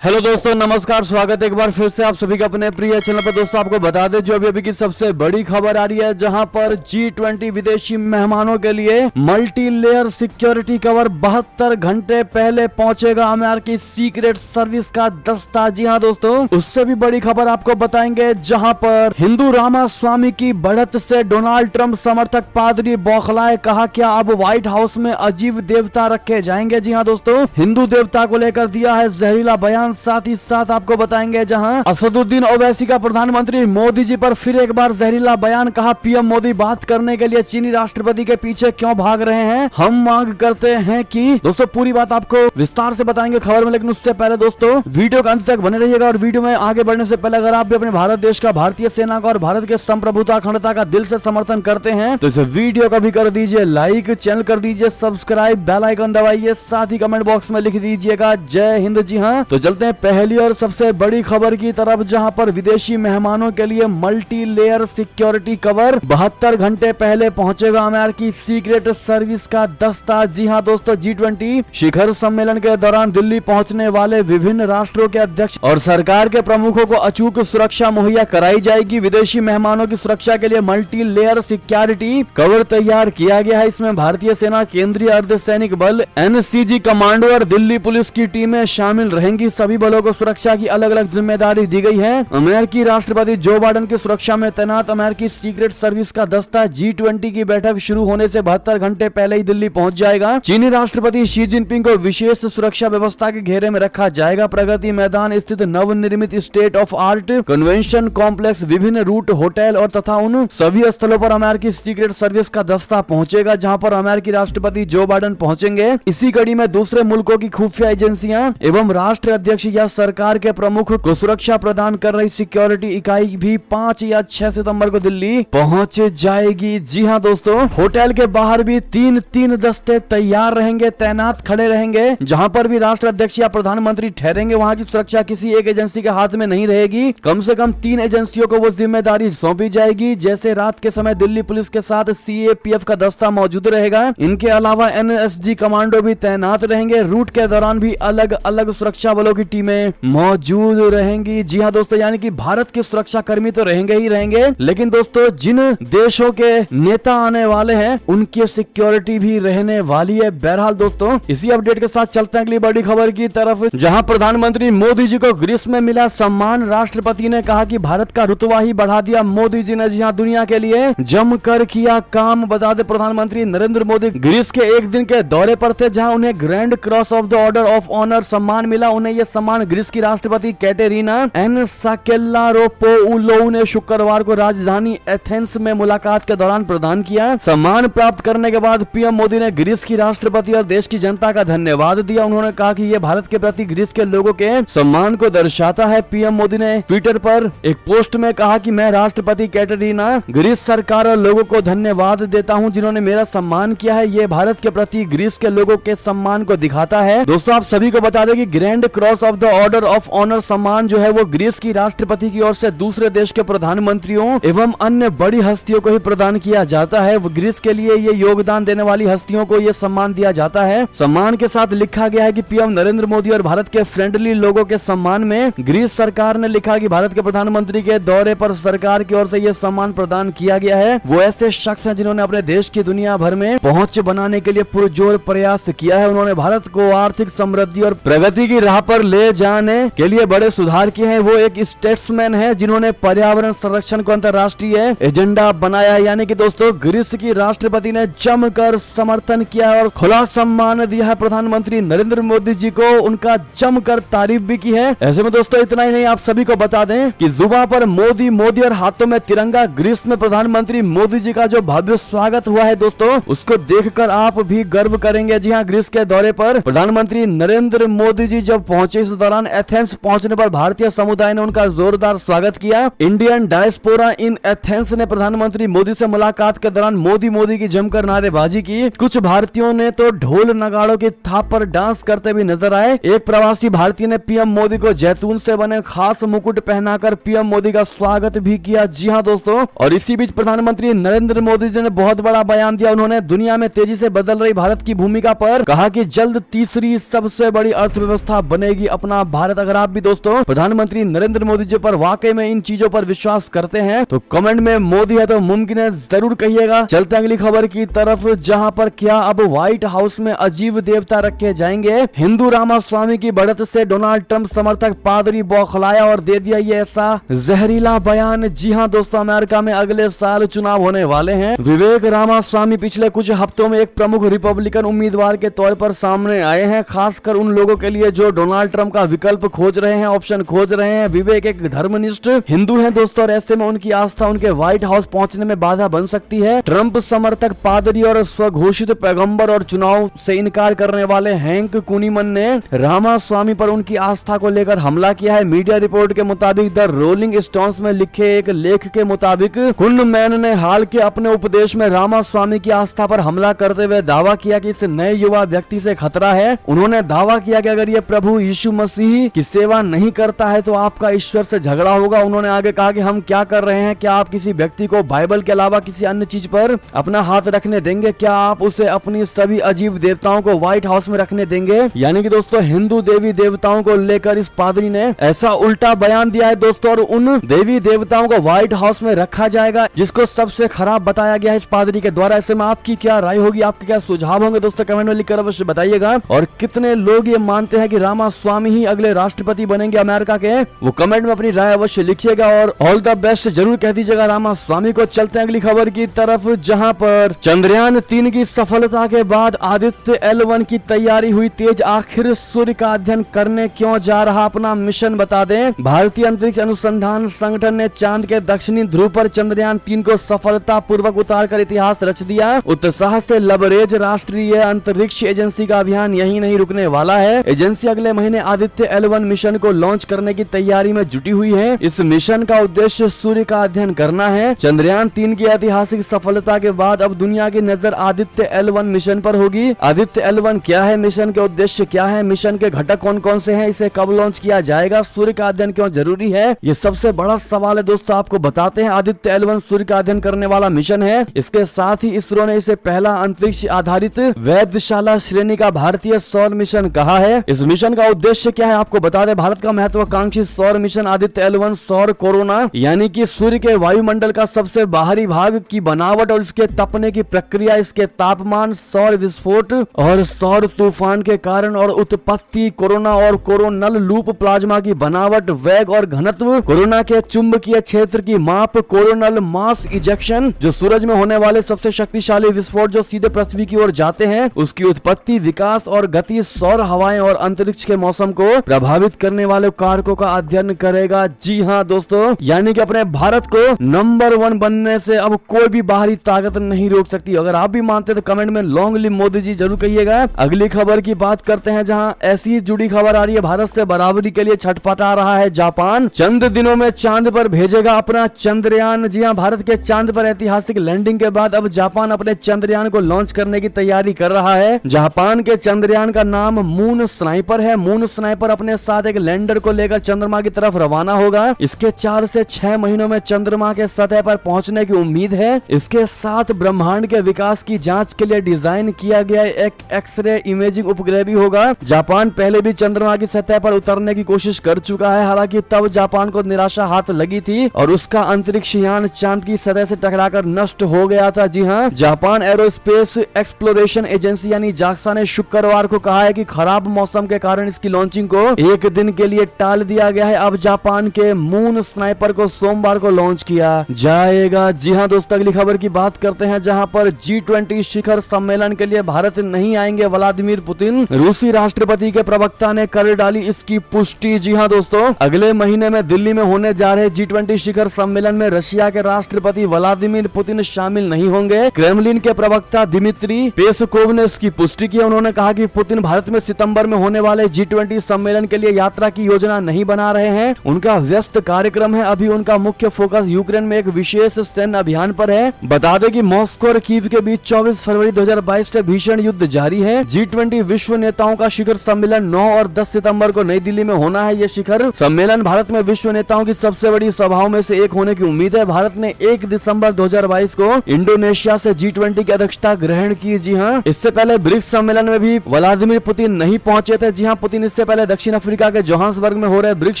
Hello दोस्तों, नमस्कार। स्वागत है एक बार फिर से आप सभी का अपने प्रिय चैनल पर। दोस्तों आपको बता दें जो अभी की सबसे बड़ी खबर आ रही है, जहां पर G20 विदेशी मेहमानों के लिए मल्टी लेयर सिक्योरिटी कवर 72 घंटे पहले पहुंचेगा अमेरिकी सीक्रेट सर्विस का दस्ता। जी हां दोस्तों, उससे भी बड़ी खबर आपको बताएंगे, जहां पर हिंदू रामास्वामी की बढ़त से डोनाल्ड ट्रंप समर्थक पादरी बौखलाए। कहा क्या अब व्हाइट हाउस में अजीब देवता रखे जाएंगे? जी हाँ दोस्तों, हिंदू देवता को लेकर दिया है जहरीला बयान। साथ ही साथ आपको बताएंगे जहां असदुद्दीन ओवैसी का प्रधानमंत्री मोदी जी पर फिर एक बार जहरीला बयान। कहा पीएम मोदी बात करने के लिए चीनी राष्ट्रपति के पीछे क्यों भाग रहे हैं, हम मांग करते हैं कि। दोस्तों पूरी बात आपको विस्तार से बताएंगे खबर में, लेकिन उससे पहले दोस्तों वीडियो का अंत तक बने रहिएगा। और वीडियो में आगे बढ़ने से पहले अगर आप भी अपने भारत देश का, भारतीय सेना का और भारत के संप्रभुता अखंडता का दिल से समर्थन करते हैं तो इस वीडियो का भी कर दीजिए लाइक, चैनल कर दीजिए सब्सक्राइब, बेल आइकन दबाइए, साथ ही कमेंट बॉक्स में लिख दीजिएगा जय हिंद। जी हाँ, तो चलते हैं पहली और सबसे बड़ी खबर की तरफ, जहां पर विदेशी मेहमानों के लिए मल्टी लेयर सिक्योरिटी कवर 72 घंटे पहले पहुंचेगा अमेरिकी सीक्रेट सर्विस का दस्ता। जी हां दोस्तों, G20 शिखर सम्मेलन के दौरान दिल्ली पहुंचने वाले विभिन्न राष्ट्रों के अध्यक्ष और सरकार के प्रमुखों को अचूक सुरक्षा मुहैया कराई जाएगी। विदेशी मेहमानों की सुरक्षा के लिए मल्टी लेयर सिक्योरिटी कवर तैयार किया गया है। इसमें भारतीय सेना, केंद्रीय अर्धसैनिक बल, NCG कमांडो और दिल्ली पुलिस की टीमें शामिल रहेंगी। सभी बलों को सुरक्षा की अलग अलग जिम्मेदारी दी गई है। अमेरिकी राष्ट्रपति जो बाइडेन की सुरक्षा में तैनात अमेरिकी सीक्रेट सर्विस का दस्ता G20 की बैठक शुरू होने से 72 घंटे पहले ही दिल्ली पहुंच जाएगा। चीनी राष्ट्रपति शी जिनपिंग को विशेष सुरक्षा व्यवस्था के घेरे में रखा जाएगा। प्रगति मैदान स्थित नवनिर्मित state of art convention complex, विभिन्न रूट, होटल और तथा उन सभी स्थलों पर अमेरिकी सीक्रेट सर्विस का दस्ता पहुंचेगा, जहां पर अमेरिकी राष्ट्रपति जो बाइडेन पहुंचेंगे। इसी कड़ी में दूसरे मुल्कों की खुफिया एजेंसियां एवं राष्ट्र अध्यक्ष या सरकार के प्रमुख को सुरक्षा प्रदान कर रही सिक्योरिटी इकाई भी 5 या 6 सितंबर को दिल्ली पहुंच जाएगी। जी हां दोस्तों, होटल के बाहर भी तीन दस्ते तैयार रहेंगे, तैनात खड़े रहेंगे। जहां पर भी राष्ट्र अध्यक्ष या प्रधानमंत्री ठहरेंगे, वहां की सुरक्षा किसी एक एजेंसी के हाथ में नहीं रहेगी। कम से कम 3 एजेंसियों को वो जिम्मेदारी सौंपी जाएगी। जैसे रात के समय दिल्ली पुलिस के साथ CAPF का दस्ता मौजूद रहेगा। इनके अलावा NSG कमांडो भी तैनात रहेंगे। रूट के दौरान भी अलग अलग सुरक्षा बलों की टीमें मौजूद रहेंगी। जी हाँ दोस्तों, यानी कि भारत के सुरक्षा कर्मी तो रहेंगे ही रहेंगे, लेकिन दोस्तों जिन देशों के नेता आने वाले हैं उनकी सिक्योरिटी भी रहने वाली है। बहरहाल दोस्तों, इसी अपडेट के साथ चलते हैं अगली बड़ी खबर की तरफ, जहां प्रधानमंत्री मोदी जी को ग्रीस में मिला सम्मान। राष्ट्रपति ने कहा कि भारत का रुतबा ही बढ़ा दिया मोदी जी ने। जी हाँ, दुनिया के लिए जमकर किया काम। बता दें प्रधानमंत्री नरेंद्र मोदी ग्रीस के एक दिन के दौरे पर थे, जहां उन्हें grand cross of the order of honour सम्मान मिला। उन्हें यह सम्मान ग्रीस की राष्ट्रपति कैटेरिना एनसाकेलारोपोउलोऊ ने शुक्रवार को राजधानी एथेंस में मुलाकात के दौरान प्रदान किया। सम्मान प्राप्त करने के बाद पीएम मोदी ने ग्रीस की राष्ट्रपति और देश की जनता का धन्यवाद दिया। उन्होंने कहा कि यह भारत के प्रति ग्रीस के लोगों के सम्मान को दर्शाता है। पीएम मोदी ने ट्विटर पर एक पोस्ट में कहा कि मैं राष्ट्रपति कैटेरिना, ग्रीस सरकार और लोगों को धन्यवाद देता हूं जिन्होंने मेरा सम्मान किया है। यह भारत के प्रति ग्रीस के लोगों के सम्मान को दिखाता है। दोस्तों आप सभी को बता दें कि grand cross of the order of honour सम्मान जो है वो ग्रीस की राष्ट्रपति की ओर से दूसरे देश के प्रधानमंत्रियों एवं अन्य बड़ी हस्तियों को ही प्रदान किया जाता है। ग्रीस के लिए ये योगदान देने वाली हस्तियों को ये सम्मान दिया जाता है। सम्मान के साथ लिखा गया है कि पीएम नरेंद्र मोदी और भारत के फ्रेंडली लोगों के सम्मान में ग्रीस सरकार ने लिखा कि भारत के प्रधानमंत्री के दौरे पर सरकार की ओर से यह सम्मान प्रदान किया गया है। वो ऐसे शख्स हैं जिन्होंने अपने देश की दुनिया भर में पहुंच बनाने के लिए पुरजोर प्रयास किया है। उन्होंने भारत को आर्थिक समृद्धि और प्रगति की राह पर ले जाने के लिए बड़े सुधार किए हैं। वो एक स्टेट्समैन है जिन्होंने पर्यावरण संरक्षण को अंतर्राष्ट्रीय एजेंडा बनाया। यानी कि दोस्तों ग्रीस की राष्ट्रपति ने जमकर समर्थन किया और खुला सम्मान दिया है प्रधानमंत्री नरेंद्र मोदी जी को। उनका जमकर तारीफ भी की है। ऐसे में दोस्तों इतना ही नहीं, आप सभी को बता दें कि जुबान पर मोदी मोदी और हाथों में तिरंगा। ग्रीस में प्रधानमंत्री मोदी जी का जो भव्य स्वागत हुआ है दोस्तों, उसको देखकर आप भी गर्व करेंगे। जी हाँ, ग्रीस के दौरे पर प्रधानमंत्री नरेंद्र मोदी जी जब पहुंचे, इस दौरान एथेंस पहुंचने पर भारतीय समुदाय ने उनका जोरदार स्वागत किया। इंडियन डायस्पोरा इन एथेंस ने प्रधानमंत्री मोदी से मुलाकात के दौरान मोदी मोदी की जमकर नारेबाजी की। कुछ भारतीयों ने तो ढोल नगाड़ों की थाप पर डांस करते भी नजर आए। एक प्रवासी भारतीय ने पीएम मोदी को जैतून से बने खास मुकुट पहनाकर पीएम मोदी का स्वागत भी किया। जी हाँ दोस्तों, और इसी बीच प्रधानमंत्री नरेंद्र मोदी जी ने बहुत बड़ा बयान दिया। उन्होंने दुनिया में तेजी से बदल रही भारत की भूमिका पर कहा कि जल्द तीसरी सबसे बड़ी अर्थव्यवस्था बनेगी अपना भारत। अगर आप भी दोस्तों प्रधानमंत्री नरेंद्र मोदी जी पर वाकई में इन चीजों पर विश्वास करते हैं तो कमेंट में मोदी है तो मुमकिन है जरूर कहिएगा। चलते हैं अगली खबर की तरफ, जहां पर क्या अब व्हाइट हाउस में अजीब देवता रखे जाएंगे। हिंदू रामास्वामी की बढ़त से डोनाल्ड ट्रंप समर्थक पादरी बौखलाया और दे दिया ये ऐसा जहरीला बयान। जी हां दोस्तों, अमेरिका में अगले साल चुनाव होने वाले हैं। विवेक रामास्वामी पिछले कुछ हफ्तों में एक प्रमुख रिपब्लिकन उम्मीदवार के तौर पर सामने आए हैं, खासकर उन लोगों के लिए जो डोनाल्ड ट्रंप का विकल्प खोज रहे हैं, ऑप्शन खोज रहे हैं। विवेक एक धर्मनिष्ठ हिंदू हैं दोस्तों, और ऐसे में उनकी आस्था उनके व्हाइट हाउस पहुंचने में बाधा बन सकती है। ट्रंप समर्थक पादरी और स्वघोषित पैगंबर और चुनाव से इनकार करने वाले हैंक कुनीमन ने रामास्वामी पर उनकी आस्था को लेकर हमला किया है। मीडिया रिपोर्ट के मुताबिक द रोलिंग स्टोन्स में लिखे एक लेख के मुताबिक कुनमैन ने हाल के अपने उपदेश में रामास्वामी की आस्था पर हमला करते हुए दावा किया कि इस नए युवा व्यक्ति से खतरा है। उन्होंने दावा किया कि अगर ये प्रभु यीशु मसीह की सेवा नहीं करता है तो आपका ईश्वर से झगड़ा होगा। उन्होंने आगे कहा कि हम क्या कर रहे हैं, क्या आप किसी व्यक्ति को बाइबल के अलावा किसी अन्य चीज पर अपना हाथ रखने देंगे? क्या आप उसे अपनी सभी अजीब देवताओं को व्हाइट हाउस में रखने देंगे? यानी कि दोस्तों हिंदू देवी देवताओं को लेकर इस पादरी ने ऐसा उल्टा बयान दिया है दोस्तों, और उन देवी देवताओं को व्हाइट हाउस में रखा जाएगा जिसको सबसे खराब बताया गया है इस पादरी के द्वारा। ऐसे में आपकी क्या राय होगी, आपके क्या सुझाव होंगे दोस्तों, कमेंट में लिखकर अवश्य बताइएगा। और कितने लोग ये मानते हैं कि रामास्वामी ही अगले राष्ट्रपति बनेंगे अमेरिका के, वो कमेंट में अपनी राय अवश्य लिखिएगा और ऑल द बेस्ट जरूर कह दीजिएगा रामास्वामी को। चलते हैं अगली खबर की तरफ, जहां पर चंद्रयान 3 की सफलता के बाद आदित्य L1 की तैयारी हुई तेज। आखिर सूर्य का अध्ययन करने क्यों जा रहा अपना मिशन बता दें। भारतीय अंतरिक्ष अनुसंधान संगठन ने चांद के दक्षिणी ध्रुव पर चंद्रयान 3 को सफलता पूर्वक उतारकर इतिहास रच दिया। उत्साह से लबरेज राष्ट्रीय अंतरिक्ष एजेंसी का अभियान यही नहीं रुकने वाला है। एजेंसी अगले महीने आदित्य L1 मिशन को लॉन्च करने की तैयारी में जुटी हुई है। इस मिशन का उद्देश्य सूर्य का अध्ययन करना है। चंद्रयान 3 की ऐतिहासिक सफलता के बाद अब दुनिया की नजर आदित्य L1 मिशन पर होगी। आदित्य L1 क्या है, मिशन के उद्देश्य क्या है, मिशन के घटक कौन कौन से हैं, इसे कब लॉन्च किया जाएगा, सूर्य का अध्ययन क्यों जरूरी है, ये सबसे बड़ा सवाल है दोस्तों। आपको बताते हैं आदित्य L1 सूर्य का अध्ययन करने वाला मिशन है। इसके साथ ही इसरो ने इसे पहला अंतरिक्ष आधारित वेधशाला श्रेणी का भारतीय सौर मिशन कहा है। इस मिशन का उद्देश्य क्या है आपको बता दें। भारत का महत्वाकांक्षी सौर मिशन आदित्य L1 सौर कोरोना यानी कि सूर्य के वायुमंडल का सबसे बाहरी भाग की बनावट और उसके तपने की प्रक्रिया, इसके तापमान, सौर विस्फोट और सौर तूफान के कारण और उत्पत्ति, कोरोना और कोरोनल लूप प्लाज्मा की बनावट, वेग और घनत्व, कोरोना के चुंबकीय क्षेत्र की माप, कोरोनल मास इजेक्शन जो सूरज में होने वाले सबसे शक्तिशाली विस्फोट जो सीधे पृथ्वी की ओर जाते हैं उसकी उत्पत्ति, विकास और गति, सौर हवाएं और अंतरिक्ष के मौसम को प्रभावित करने वाले कारकों का अध्ययन करेगा। जी हाँ दोस्तों, यानी कि अपने भारत को नंबर 1 बनने से अब कोई भी बाहरी ताकत नहीं रोक सकती। अगर आप भी मानते तो कमेंट में लॉन्ग लिव मोदी जी जरूर कहिएगा। अगली खबर की बात करते हैं, जहां ऐसी जुड़ी खबर आ रही है, भारत से बराबरी के लिए छटपटा रहा है जापान। चंद दिनों में चांद पर भेजेगा अपना चंद्रयान। जी हां, भारत के चांद पर ऐतिहासिक लैंडिंग के बाद अब जापान अपने चंद्रयान को लॉन्च करने की तैयारी कर रहा है। जापान के चंद्रयान का नाम मून स्नाइपर है। मून स्नाइपर अपने साथ एक लैंडर को लेकर चंद्रमा की तरफ रवाना होगा। इसके 4 से 6 महीनों में चंद्रमा के सतह पर पहुंचने की उम्मीद है। इसके साथ ब्रह्मांड के विकास की जांच के लिए डिजाइन किया गया एक एक्सरे इमेजिंग उपग्रह भी होगा। जापान पहले भी चंद्रमा की सतह पर उतरने की कोशिश कर चुका है, हालांकि तब जापान को निराशा हाथ लगी थी और उसका अंतरिक्ष यान चांद की सतह से टकराकर नष्ट हो गया था। जी हाँ, जापान एरोस्पेस एक्सप्लोरेशन एजेंसी यानी जाक्सा ने शुक्रवार को कहा है कि खराब मौसम के कारण इसकी लॉन्चिंग को एक दिन के लिए टाल दिया गया है। अब जापान के मून स्नाइपर को सोमवार को लॉन्च किया जाएगा। जी हाँ दोस्तों, अगली खबर की बात करते हैं, जहां पर G20 शिखर सम्मेलन के लिए भारत नहीं आएंगे व्लादिमीर पुतिन। रूसी राष्ट्रपति के प्रवक्ता ने कर डाली इसकी पुष्टि। जी हाँ दोस्तों, अगले महीने में दिल्ली में होने जा रहे G20 शिखर सम्मेलन में रशिया के राष्ट्रपति व्लादिमीर पुतिन शामिल नहीं होंगे। क्रेमलिन के प्रवक्ता दिमित्री पेस्कोव ने इसकी पुष्टि की। उन्होंने कहा कि पुतिन भारत में सितंबर में होने वाले G20 सम्मेलन के लिए यात्रा की योजना नहीं बना रहे हैं। उनका व्यस्त कार्यक्रम है। अभी उनका मुख्य फोकस यूक्रेन में एक विशेष सैन्य अभियान पर है। बता दें कि मॉस्को और कीव के बीच 24 फरवरी 2022 से भीषण युद्ध जारी है। G20 विश्व नेताओं का शिखर सम्मेलन 9 और 10 सितंबर को नई दिल्ली में होना है। ये शिखर सम्मेलन भारत में विश्व नेताओं की सबसे बड़ी सभाओं में से एक होने की उम्मीद है। भारत ने 1 दिसंबर 2022 को इंडोनेशिया से G20 की अध्यक्षता ग्रहण की। जी हाँ, इससे पहले ब्रिक्स सम्मेलन में भी व्लादिमीर पुतिन नहीं पहुंचे थे। जी हाँ, पुतिन इस इससे पहले दक्षिण अफ्रीका के जोहान्सबर्ग में हो रहे ब्रिक्स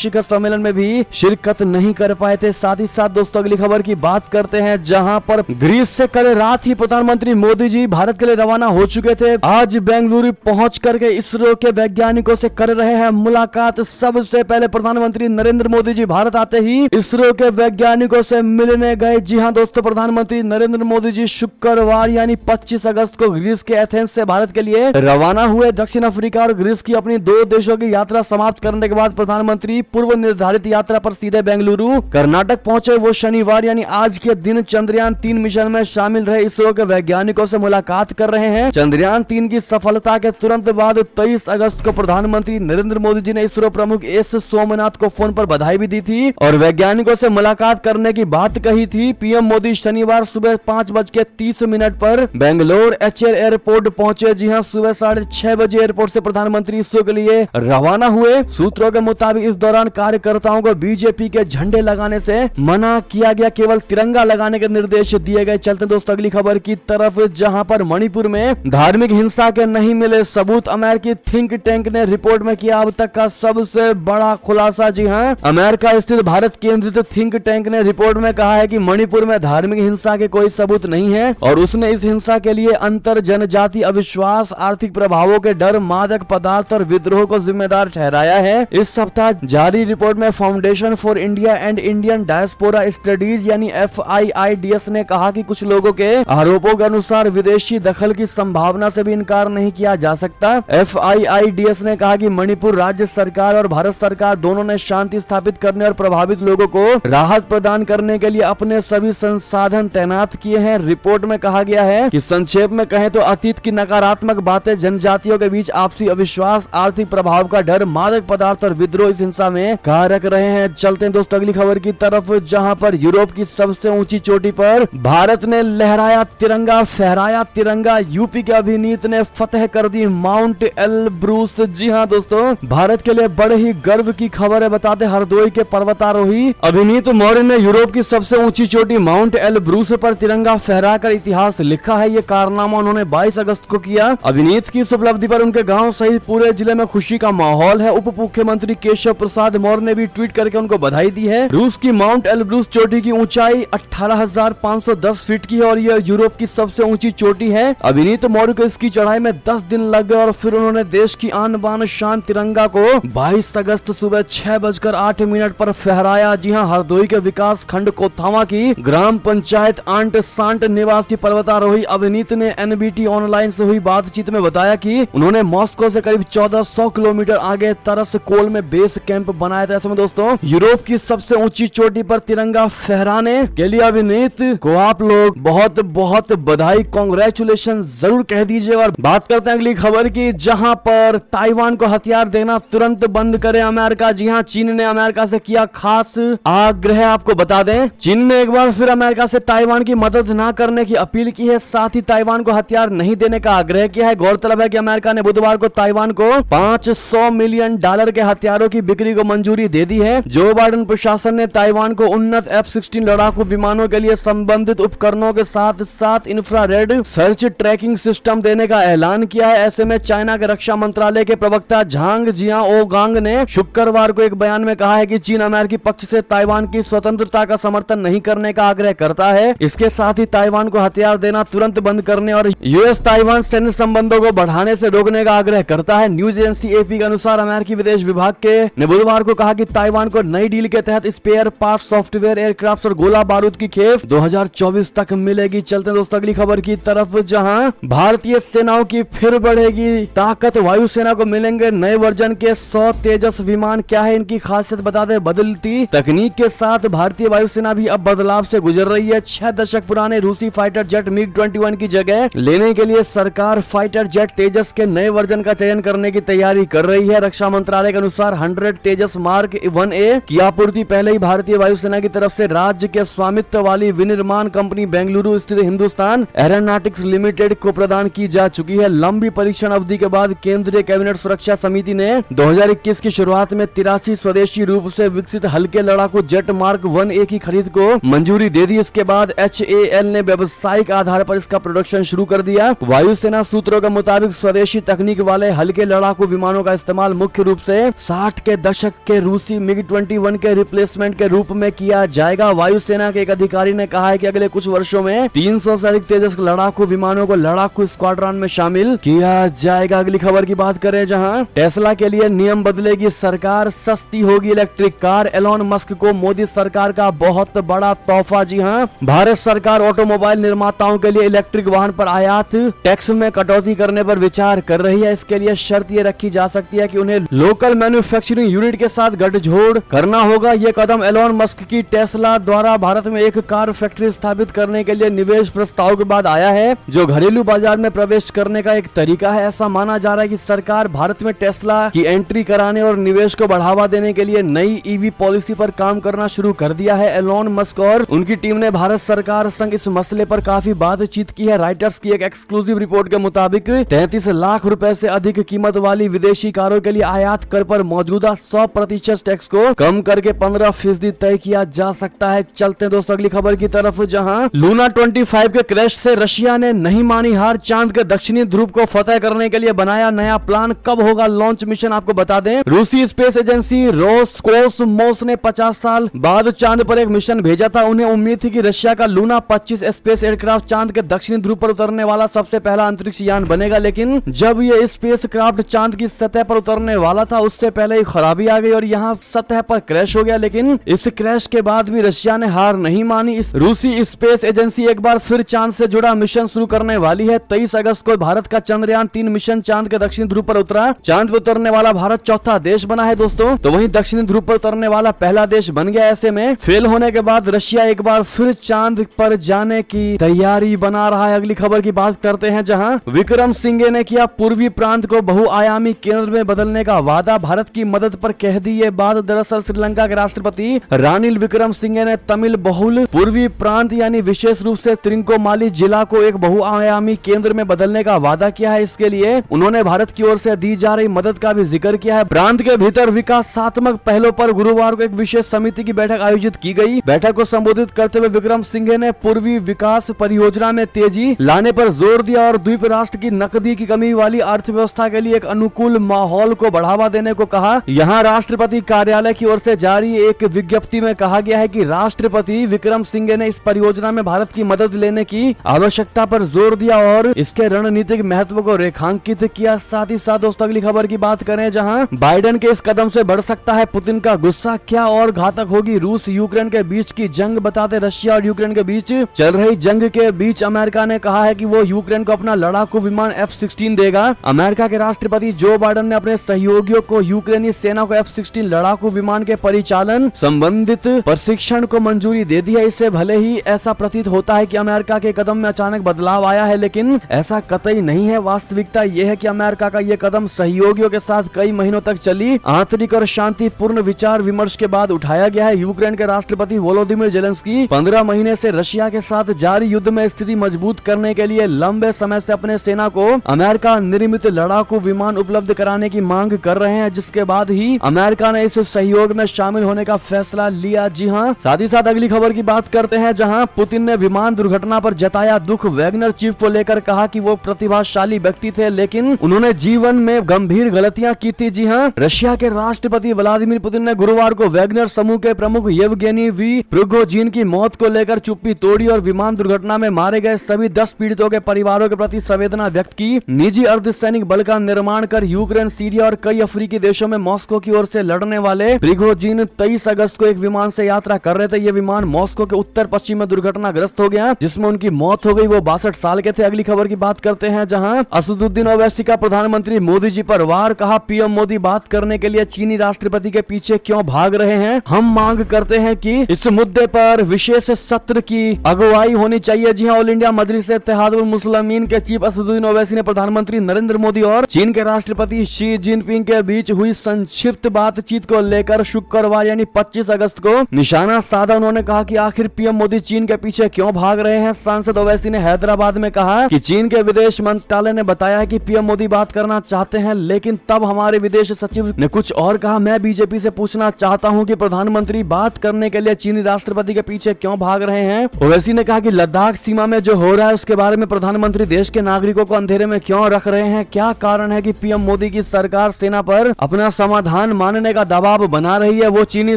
शिखर सम्मेलन में भी शिरकत नहीं कर पाए थे। साथ ही साथ दोस्तों अगली खबर की बात करते हैं, जहां पर ग्रीस से कल रात ही प्रधानमंत्री मोदी जी भारत के लिए रवाना हो चुके थे। आज बेंगलुरु पहुंच करके इसरो के वैज्ञानिकों से कर रहे हैं मुलाकात। सबसे पहले प्रधानमंत्री नरेंद्र मोदी जी भारत आते ही इसरो के वैज्ञानिकों से मिलने गए। जी हां दोस्तों, प्रधानमंत्री नरेंद्र मोदी जी शुक्रवार यानी 25 अगस्त को ग्रीस के एथेंस से भारत के लिए रवाना हुए। दक्षिण अफ्रीका और ग्रीस की अपनी 2 देशों की यात्रा समाप्त करने के बाद प्रधानमंत्री पूर्व निर्धारित यात्रा पर सीधे बेंगलुरु कर्नाटक पहुंचे। वो शनिवार यानी आज के दिन चंद्रयान 3 मिशन में शामिल रहे इसरो के वैज्ञानिकों से मुलाकात कर रहे हैं। चंद्रयान 3 की सफलता के तुरंत बाद 23 अगस्त को प्रधानमंत्री नरेंद्र मोदी जी ने इसरो प्रमुख एस सोमनाथ को फोन पर बधाई भी दी थी और वैज्ञानिकों से मुलाकात करने की बात कही थी। पीएम मोदी शनिवार सुबह 5:30 पर बेंगलोर एचएल एयरपोर्ट पहुंचे। जी हां, सुबह 6:30 बजे एयरपोर्ट से प्रधानमंत्री इसरो के लिए रवाना हुए। सूत्रों के मुताबिक इस दौरान कार्यकर्ताओं को बीजेपी के झंडे लगाने से मना किया गया, केवल तिरंगा लगाने के निर्देश दिए गए। चलते दोस्तों अगली खबर की तरफ, जहां पर मणिपुर में धार्मिक हिंसा के नहीं मिले सबूत, अमेरिकी थिंक टैंक ने रिपोर्ट में किया अब तक का सबसे बड़ा खुलासा। जी हां, अमेरिका स्थित भारत केंद्रित थिंक टैंक ने रिपोर्ट में कहा है कि मणिपुर में धार्मिक हिंसा के कोई सबूत नहीं है और उसने इस हिंसा के लिए अंतर जनजाति अविश्वास, आर्थिक प्रभावों के डर, मादक पदार्थ और विद्रोह को जिम्मेदार ठहराया है। इस सप्ताह जारी रिपोर्ट में foundation for India and Indian diaspora studies यानी FIIDS ने कहा कि कुछ लोगों के आरोपों के अनुसार विदेशी दखल की संभावना से भी इनकार नहीं किया जा सकता। FIIDS ने कहा कि मणिपुर राज्य सरकार और भारत सरकार दोनों ने शांति स्थापित करने और प्रभावित लोगों को राहत प्रदान करने के लिए अपने सभी संसाधन तैनात किए हैं। रिपोर्ट में कहा गया है कि संक्षेप में कहें तो अतीत की नकारात्मक बातें, जनजातियों के बीच आपसी अविश्वास, आर्थिक प्रभाव का डर, मादक पदार्थ और विद्रोह इस हिंसा में कारक रहे हैं। चलते हैं दोस्तों अगली खबर की तरफ, जहां पर यूरोप की सबसे ऊंची चोटी पर भारत ने लहराया तिरंगा, फहराया तिरंगा। यूपी के अभिनीत ने फतेह कर दी माउंट एलब्रूस। जी हां दोस्तों, भारत के लिए बड़े ही गर्व की खबर है। बताते हरदोई के पर्वतारोही अभिनीत मौर्य ने यूरोप की सबसे ऊंची चोटी माउंट एलब्रूस पर तिरंगा फहराकर इतिहास लिखा है। ये कारनामा उन्होंने 22 अगस्त को किया। अभिनीत की इस उपलब्धि पर उनके गांव सहित पूरे जिले में खुशी का माहौल है। उप मुख्यमंत्री केशव प्रसाद मौर्य ने भी ट्वीट करके उनको बधाई दी है। रूस की माउंट एलब्रूस चोटी की ऊंचाई 18,510 फीट की है और यह यूरोप की सबसे ऊंची चोटी है। अभिनीत मौर्य को इसकी चढ़ाई में 10 दिन लग गए और फिर उन्होंने देश की आन बान शान तिरंगा को 22 अगस्त सुबह 6:08 पर फहराया। जी हां, हरदोई के विकास खंड कोथावा की ग्राम पंचायत आंट सांट निवासी पर्वतारोही अभिनीत ने NBT ऑनलाइन से हुई बातचीत में बताया कि उन्होंने मॉस्को से करीब 1400 किलोमीटर आगे तरस कोल में बेस कैंप बनाया था। ऐसे में दोस्तों यूरोप की सबसे ऊंची चोटी पर तिरंगा फहराने के लिए अभिनीत को आप लोग बहुत बहुत बधाई, कांग्रेचुलेशन जरूर कह दीजिए। और बात करते हैं अगली खबर की, जहां पर ताइवान को हथियार देना तुरंत बंद करे अमेरिका। जी हां, चीन ने अमेरिका से किया खास आग्रह। आपको बता दें, चीन ने एक बार फिर अमेरिका से ताइवान की मदद न करने की अपील की है, साथ ही ताइवान को हथियार नहीं देने का आग्रह किया है। गौरतलब है कि अमेरिका ने बुधवार को ताइवान को $500 मिलियन के हथियारों की बिक्री को मंजूरी दे दी है। जो बाइडेन प्रशासन ने ताइवान को उन्नत F-16 लड़ाकू विमानों के लिए संबंधित उपकरणों के साथ साथ इंफ्रारेड सर्च ट्रैकिंग सिस्टम देने का ऐलान किया है। ऐसे में चाइना के रक्षा मंत्रालय के प्रवक्ता झांग जियाओगांग ने शुक्रवार को एक बयान में कहा है कि चीन अमेरिकी पक्ष से ताइवान की स्वतंत्रता का समर्थन नहीं करने का आग्रह करता है। इसके साथ ही ताइवान को हथियार देना तुरंत बंद करने और यूएस ताइवान सैन्य संबंधों को बढ़ाने से रोकने का आग्रह करता है। न्यूज एजेंसी AP के अनुसार अमेरिकी विदेश विभाग के ने बुधवार को कहा कि ताइवान को नई डील के तहत स्पेयर पार्ट, सॉफ्टवेयर, एयरक्राफ्ट और गोला बारूद की खेप 2024 तक मिलेगी। चलते दोस्तों अगली खबर की तरफ, जहां भारतीय सेनाओं की फिर बढ़ेगी ताकत, वायुसेना को मिलेंगे नए वर्जन के 100 तेजस विमान। क्या है इनकी खासियत बता दें, बदलती तकनीक के साथ भारतीय वायुसेना भी अब बदलाव से गुजर रही है। 6 दशक पुराने रूसी फाइटर जेट MiG-21 की जगह लेने के लिए सरकार फाइटर जेट तेजस के नए वर्जन का चयन करने की तैयारी कर रही है। रक्षा मंत्रालय के अनुसार 100 तेजस मार्क 1A की आपूर्ति पहले ही भारतीय वायुसेना की तरफ से राज्य के स्वामित्व वाली विनिर्माण कंपनी बेंगलुरु स्थित हिंदुस्तान एरोनॉटिक्स लिमिटेड को प्रदान की जा चुकी है। लंबी परीक्षण अवधि के बाद केंद्रीय कैबिनेट सुरक्षा समिति ने 2021 की शुरुआत में 83 स्वदेशी रूप से विकसित हल्के लड़ाकू जेट मार्क 1A की खरीद को मंजूरी दे दी। इसके बाद HAL ने व्यवसायिक आधार पर इसका प्रोडक्शन शुरू कर दिया। वायुसेना सूत्रों के मुताबिक स्वदेशी तकनीक वाले हल्के लड़ाकू विमानों का का इस्तेमाल मुख्य रूप से 60 के दशक के रूसी MiG-21 के रिप्लेसमेंट के रूप में किया जाएगा। वायुसेना के एक अधिकारी ने कहा है कि अगले कुछ वर्षों में 300 से अधिक तेजस लड़ाकू विमानों को लड़ाकू स्क्वाड्रन में शामिल किया जाएगा। अगली खबर की बात करें जहां टेस्ला के लिए नियम बदलेगी सरकार, सस्ती होगी इलेक्ट्रिक कार। एलोन मस्क को मोदी सरकार का बहुत बड़ा तोहफा। जी हां, भारत सरकार ऑटोमोबाइल निर्माताओं के लिए इलेक्ट्रिक वाहन पर आयात टैक्स में कटौती करने पर विचार कर रही है। इसके लिए शर्त ये रखी जा सकती है कि उन्हें लोकल मैन्युफैक्चरिंग यूनिट के साथ गठजोड़ करना होगा। ये कदम एलोन मस्क की टेस्ला द्वारा भारत में एक कार फैक्ट्री स्थापित करने के लिए निवेश प्रस्ताव के बाद आया है, जो घरेलू बाजार में प्रवेश करने का एक तरीका है। ऐसा माना जा रहा है कि सरकार भारत में टेस्ला की एंट्री कराने और निवेश को बढ़ावा देने के लिए नई ईवी पॉलिसी पर काम करना शुरू कर दिया है। एलोन मस्क और उनकी टीम ने भारत सरकार संग इस मसले पर काफी बातचीत की है। राइटर्स की एक एक्सक्लूसिव रिपोर्ट के मुताबिक 33 लाख रुपए से अधिक कीमत वाली विदेशी कारों के लिए आयात कर पर मौजूदा 100% टैक्स को कम करके 15% तय किया जा सकता है। चलते हैं दोस्तों अगली खबर की तरफ, जहां लूना 25 के क्रैश से रशिया ने नहीं मानी हार, चांद के दक्षिणी ध्रुव को फतेह करने के लिए बनाया नया प्लान। कब होगा लॉन्च मिशन, आपको बता दें। रूसी स्पेस एजेंसी रोसकोसमोस ने 50 साल बाद चांद पर एक मिशन भेजा था। उन्हें उम्मीद थी कि रशिया का लूना 25 स्पेस एयरक्राफ्ट चांद के दक्षिणी ध्रुव पर उतरने वाला सबसे पहला अंतरिक्ष यान बनेगा, लेकिन जब ये स्पेस क्राफ्ट चांद की सतह पर उतरने वाला था उससे पहले ही खराबी आ गई और यहाँ सतह पर क्रैश हो गया। लेकिन इस क्रैश के बाद भी रशिया ने हार नहीं मानी। इस रूसी स्पेस एजेंसी एक बार फिर चांद से जुड़ा मिशन शुरू करने वाली है। 23 अगस्त को भारत का चंद्रयान 3 मिशन चांद के दक्षिणी ध्रुव पर उतरा। चांद पर उतरने वाला भारत चौथा देश बना है दोस्तों, तो वहीं दक्षिणी ध्रुव पर उतरने वाला पहला देश बन गया। ऐसे में फेल होने के बाद रशिया एक बार फिर चांद पर जाने की तैयारी बना रहा है। अगली खबर की बात करते हैं, जहां विक्रम सिंघे ने किया पूर्वी प्रांत को बहुआयामी केंद्र में बदलने का वादा, भारत की मदद पर कह दी ये बात। दरअसल श्रीलंका के राष्ट्रपति रानिल विक्रम सिंघे ने तमिल बहुल पूर्वी प्रांत यानी विशेष रूप से त्रिंकोमाली जिला को एक बहुआयामी केंद्र में बदलने का वादा किया है। इसके लिए उन्होंने भारत की ओर से दी जा रही मदद का भी जिक्र किया है। प्रांत के भीतर विकासात्मक पहलों पर गुरुवार को एक विशेष समिति की बैठक आयोजित की गई। बैठक को संबोधित करते हुए विक्रम सिंघे ने पूर्वी विकास परियोजना में तेजी लाने पर जोर दिया और द्वीप राष्ट्र की नकदी की कमी वाली अर्थव्यवस्था के लिए एक अनुकूल माहौल को बढ़ावा देने को कहा। यहाँ राष्ट्रपति कार्यालय की ओर से जारी एक विज्ञप्ति में कहा गया है कि राष्ट्रपति विक्रम सिंघे ने इस परियोजना में भारत की मदद लेने की आवश्यकता पर जोर दिया और इसके रणनीतिक महत्व को रेखांकित किया। साथ ही साथ दोस्तों अगली खबर की बात करें, जहां बाइडेन के इस कदम से बढ़ सकता है पुतिन का गुस्सा, क्या और घातक होगी रूस यूक्रेन के बीच की जंग। बताते रशिया और यूक्रेन के बीच चल रही जंग के बीच अमेरिका ने कहा है कि वो यूक्रेन को अपना लड़ाकू विमान F-16 देगा। अमेरिका के राष्ट्रपति जो बाइडेन ने अपने सहयोगियों को यूक्रेनी सेना को F-16 लड़ाकू विमान के परिचालन संबंधित प्रशिक्षण को मंजूरी दे दी है। इससे भले ही ऐसा प्रतीत होता है कि अमेरिका के कदम में अचानक बदलाव आया है, लेकिन ऐसा कतई नहीं है। वास्तविकता यह है कि अमेरिका का यह कदम सहयोगियों के साथ कई महीनों तक चली आंतरिक और शांतिपूर्ण विचार विमर्श के बाद उठाया गया है। यूक्रेन के राष्ट्रपति वोलोदिमीर जेलेंस्की 15 महीने से रशिया के साथ जारी युद्ध में स्थिति मजबूत करने के लिए लंबे समय से अपने सेना को अमेरिका निर्मित लड़ाकू विमान उपलब्ध कराने की मांग कर रहे हैं, जिसके बाद ही अमेरिका ने इस सहयोग में शामिल होने का फैसला लिया। जी हां, साथ ही साथ अगली खबर की बात करते हैं, जहां पुतिन ने विमान दुर्घटना पर जताया दुख। वैगनर चीफ को लेकर कहा कि वो प्रतिभाशाली व्यक्ति थे, लेकिन उन्होंने जीवन में गंभीर गलतियां की थी। जी हां, रशिया के राष्ट्रपति व्लादिमीर पुतिन ने गुरुवार को वैगनर समूह के प्रमुख येवगेनी वी प्रिगोजिन की मौत को लेकर चुप्पी तोड़ी और विमान दुर्घटना में मारे गए सभी 10 पीड़ितों के परिवारों के प्रति संवेदना व्यक्त की। निजी अर्धसैनिक बल का निर्माण कर यूक्रेन, सीरिया और कई अफ्रीकी देशों में मॉस्को की ओर से लड़ने वाले प्रिगोजिन 23 अगस्त को एक विमान से यात्रा कर रहे थे। ये विमान मॉस्को के उत्तर पश्चिम में दुर्घटनाग्रस्त हो गया, जिसमें उनकी मौत हो गई। वो 62 साल के थे। अगली खबर की बात करते हैं, जहां असदुद्दीन ओवैसी का प्रधानमंत्री मोदी जी पर वार। कहा पीएम मोदी बात करने के लिए चीनी राष्ट्रपति के पीछे क्यों भाग रहे हैं। हम मांग करते हैं कि इस मुद्दे पर विशेष सत्र की अगुवाई होनी चाहिए। जी हां, ऑल इंडिया मजलिस इत्तेहादुल मुस्लिमीन के चीफ असदुद्दीन ओवैसी ने प्रधानमंत्री नरेंद्र मोदी और चीन के राष्ट्रपति शी जिनपिंग के बीच हुई संक्षिप्त बातचीत को लेकर शुक्रवार यानी 25 अगस्त को निशाना साधा। उन्होंने कहा कि आखिर पीएम मोदी चीन के पीछे क्यों भाग रहे हैं। सांसद ओवैसी ने हैदराबाद में कहा कि चीन के विदेश मंत्रालय ने बताया है कि पीएम मोदी बात करना चाहते हैं, लेकिन तब हमारे विदेश सचिव ने कुछ और कहा। मैं बीजेपी से पूछना चाहता हूं कि प्रधानमंत्री बात करने के लिए चीनी राष्ट्रपति के पीछे क्यों भाग रहे हैं। ओवैसी ने कहा कि लद्दाख सीमा में जो हो रहा है उसके बारे में प्रधानमंत्री देश के नागरिकों को अंधेरे में क्यों रख रहे हैं। क्या कारण है कि पीएम मोदी की की सरकार सेना पर अपना समाधान मानने का दबाव बना रही है, वो चीनी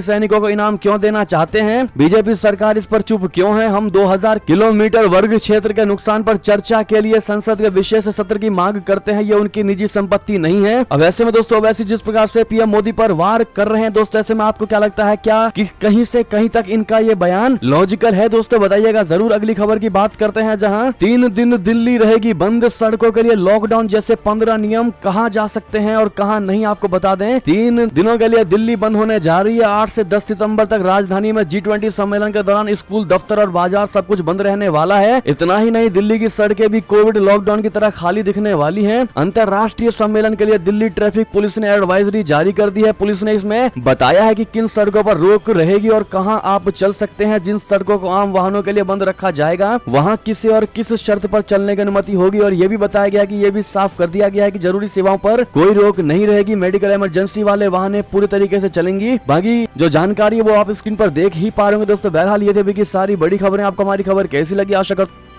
सैनिकों को इनाम क्यों देना चाहते हैं, बीजेपी सरकार इस पर चुप क्यों है। हम 2000 किलोमीटर वर्ग क्षेत्र के नुकसान पर चर्चा के लिए संसद के विशेष सत्र की मांग करते हैं, ये उनकी निजी संपत्ति नहीं है। अब ऐसे में दोस्तों, वैसे जिस प्रकार से पीएम मोदी पर वार कर रहे हैं दोस्तों, ऐसे में आपको क्या लगता है, क्या कि कहीं से कहीं तक इनका ये बयान लॉजिकल है दोस्तों, बताइएगा जरूर। अगली खबर की बात करते हैं, जहां 3 दिन दिल्ली रहेगी बंद, सड़कों के लिए लॉकडाउन जैसे 15 नियम कहां जा सकते हैं और कहां नहीं, आपको बता दें 3 दिनों के लिए दिल्ली बंद होने जा रही है। 8 से 10 सितंबर तक राजधानी में G20 सम्मेलन के दौरान स्कूल, दफ्तर और बाजार सब कुछ बंद रहने वाला है। इतना ही नहीं, दिल्ली की सड़कें भी कोविड लॉकडाउन की तरह खाली दिखने वाली हैं। अंतरराष्ट्रीय सम्मेलन के लिए दिल्ली ट्रैफिक पुलिस ने एडवाइजरी जारी कर दी है। पुलिस ने इसमें बताया है कि किन सड़कों पर रोक रहेगी और कहां आप चल सकते हैं। जिन सड़कों को आम वाहनों के लिए बंद रखा जाएगा, वहां किसे और किस शर्त पर चलने की अनुमति होगी। और यह भी बताया गया कि यह भी साफ कर दिया गया है कि जरूरी सेवाओं पर कोई रोक नहीं रहेगी। मेडिकल इमरजेंसी वाले वाहन पूरी तरीके से चलेंगी। बाकी जो जानकारी है वो आप स्क्रीन पर देख ही पा रहे होंगे दोस्तों। बहरहाल ये थे अभी की सारी बड़ी खबरें। आपको हमारी खबर कैसी लगी, आशा करता